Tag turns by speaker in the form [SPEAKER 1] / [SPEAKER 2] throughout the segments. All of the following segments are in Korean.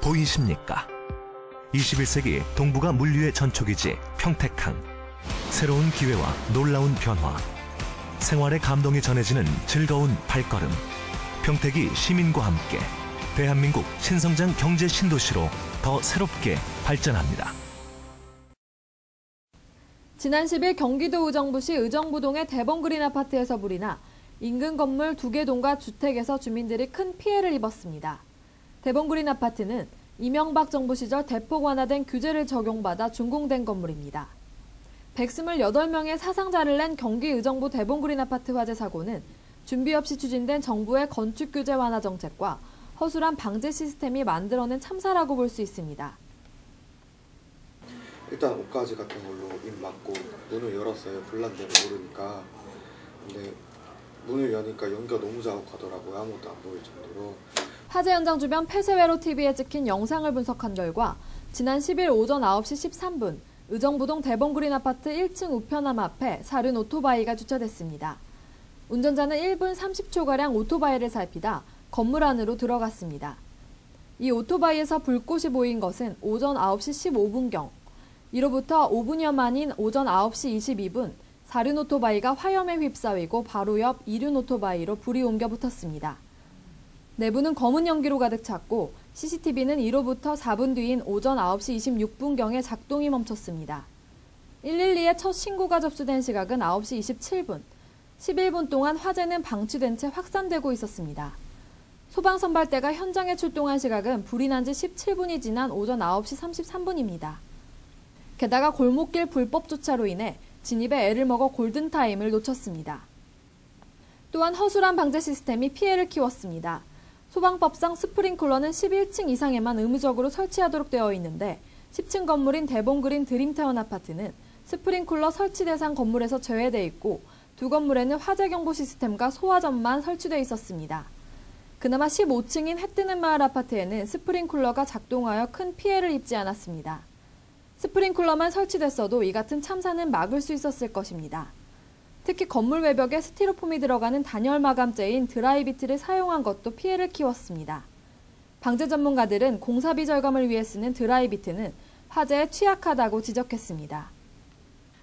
[SPEAKER 1] 보이십니까? 21세기 동북아 물류의 전초기지 평택항. 새로운 기회와 놀라운 변화. 생활의 감동이 전해지는 즐거운 발걸음. 평택이 시민과 함께 대한민국 신성장 경제 신도시로 더 새롭게 발전합니다.
[SPEAKER 2] 지난 10일 경기도 의정부시 의정부동의 대봉그린 아파트에서 불이 나 인근 건물 2개 동과 주택에서 주민들이 큰 피해를 입었습니다. 대봉그린 아파트는 이명박 정부 시절 대폭 완화된 규제를 적용받아 준공된 건물입니다. 128명의 사상자를 낸 경기 의정부 대봉그린 아파트 화재 사고는 준비 없이 추진된 정부의 건축 규제 완화 정책과 허술한 방제 시스템이 만들어낸 참사라고 볼 수 있습니다.
[SPEAKER 3] 일단 옷가지 같은 걸로 입 막고 문을 열었어요. 불난데를 모르니까. 근데 문을 여니까 연기가 너무 자욱하더라고요. 아무것도 안 보일 정도로.
[SPEAKER 2] 화재 현장 주변 폐쇄회로 TV에 찍힌 영상을 분석한 결과 지난 10일 오전 9시 13분 의정부동 대봉그린 아파트 1층 우편함 앞에 사륜 오토바이가 주차됐습니다. 운전자는 1분 30초가량 오토바이를 살피다 건물 안으로 들어갔습니다. 이 오토바이에서 불꽃이 보인 것은 오전 9시 15분경. 이로부터 5분여 만인 오전 9시 22분 사륜 오토바이가 화염에 휩싸이고 바로 옆 이륜 오토바이로 불이 옮겨 붙었습니다. 내부는 검은 연기로 가득 찼고 CCTV는 이로부터 4분 뒤인 오전 9시 26분경에 작동이 멈췄습니다. 112에 첫 신고가 접수된 시각은 9시 27분. 11분 동안 화재는 방치된 채 확산되고 있었습니다. 소방선발대가 현장에 출동한 시각은 불이 난 지 17분이 지난 오전 9시 33분입니다. 게다가 골목길 불법 주차로 인해 진입에 애를 먹어 골든타임을 놓쳤습니다. 또한 허술한 방제 시스템이 피해를 키웠습니다. 소방법상 스프링클러는 11층 이상에만 의무적으로 설치하도록 되어 있는데 10층 건물인 대봉그린 드림타운 아파트는 스프링클러 설치 대상 건물에서 제외돼 있고 두 건물에는 화재 경보 시스템과 소화전만 설치돼 있었습니다. 그나마 15층인 해뜨는 마을 아파트에는 스프링클러가 작동하여 큰 피해를 입지 않았습니다. 스프링클러만 설치됐어도 이 같은 참사는 막을 수 있었을 것입니다. 특히 건물 외벽에 스티로폼이 들어가는 단열 마감재인 드라이비트를 사용한 것도 피해를 키웠습니다. 방제 전문가들은 공사비 절감을 위해 쓰는 드라이비트는 화재에 취약하다고 지적했습니다.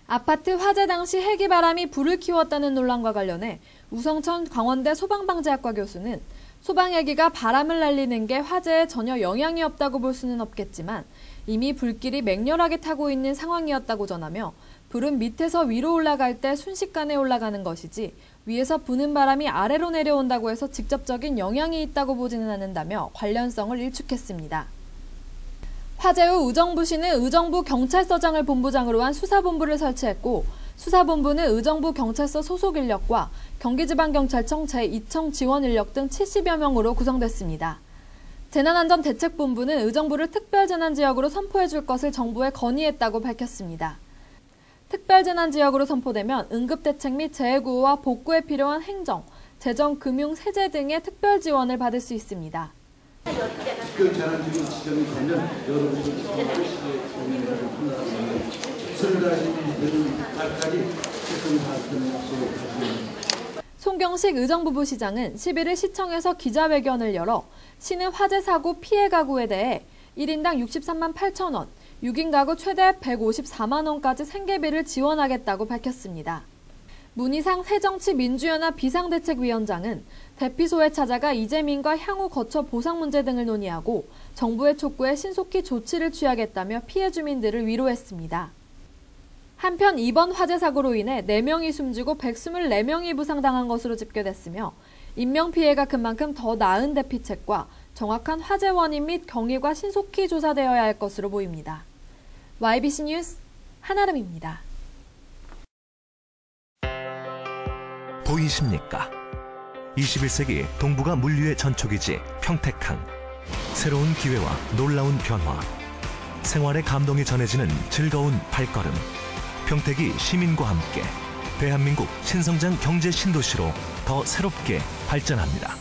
[SPEAKER 2] 아파트 화재 당시 헬기바람이 불을 키웠다는 논란과 관련해 우성천 광원대 소방방재학과 교수는 소방헬기가 바람을 날리는 게 화재에 전혀 영향이 없다고 볼 수는 없겠지만 이미 불길이 맹렬하게 타고 있는 상황이었다고 전하며 불은 밑에서 위로 올라갈 때 순식간에 올라가는 것이지 위에서 부는 바람이 아래로 내려온다고 해서 직접적인 영향이 있다고 보지는 않는다며 관련성을 일축했습니다. 화재 후 의정부시는 의정부 경찰서장을 본부장으로 한 수사본부를 설치했고 수사본부는 의정부 경찰서 소속 인력과 경기지방경찰청 제2청 지원 인력 등 70여 명으로 구성됐습니다. 재난안전대책본부는 의정부를 특별재난지역으로 선포해줄 것을 정부에 건의했다고 밝혔습니다. 특별재난지역으로 선포되면 응급대책 및 재해구호와 복구에 필요한 행정, 재정, 금융, 세제 등의 특별 지원을 받을 수 있습니다.
[SPEAKER 4] 특별재난지역이 지정이 되면 여러분들
[SPEAKER 2] 송경식 의정부부시장은 11일 시청에서 기자회견을 열어 시는 화재 사고 피해 가구에 대해 1인당 63만 8천 원, 6인 가구 최대 154만 원까지 생계비를 지원하겠다고 밝혔습니다. 문희상 새정치민주연합 비상대책위원장은 대피소에 찾아가 이재민과 향후 거처 보상 문제 등을 논의하고 정부의 촉구에 신속히 조치를 취하겠다며 피해 주민들을 위로했습니다. 한편 이번 화재 사고로 인해 4명이 숨지고 124명이 부상당한 것으로 집계됐으며 인명피해가 큰 만큼 더 나은 대피책과 정확한 화재 원인 및 경위가 신속히 조사되어야 할 것으로 보입니다. YBC 뉴스 한아름입니다.
[SPEAKER 1] 보이십니까? 21세기 동북아 물류의 전초기지 평택항. 새로운 기회와 놀라운 변화. 생활의 감동이 전해지는 즐거운 발걸음. 평택이 시민과 함께 대한민국 신성장 경제 신도시로 더 새롭게 발전합니다.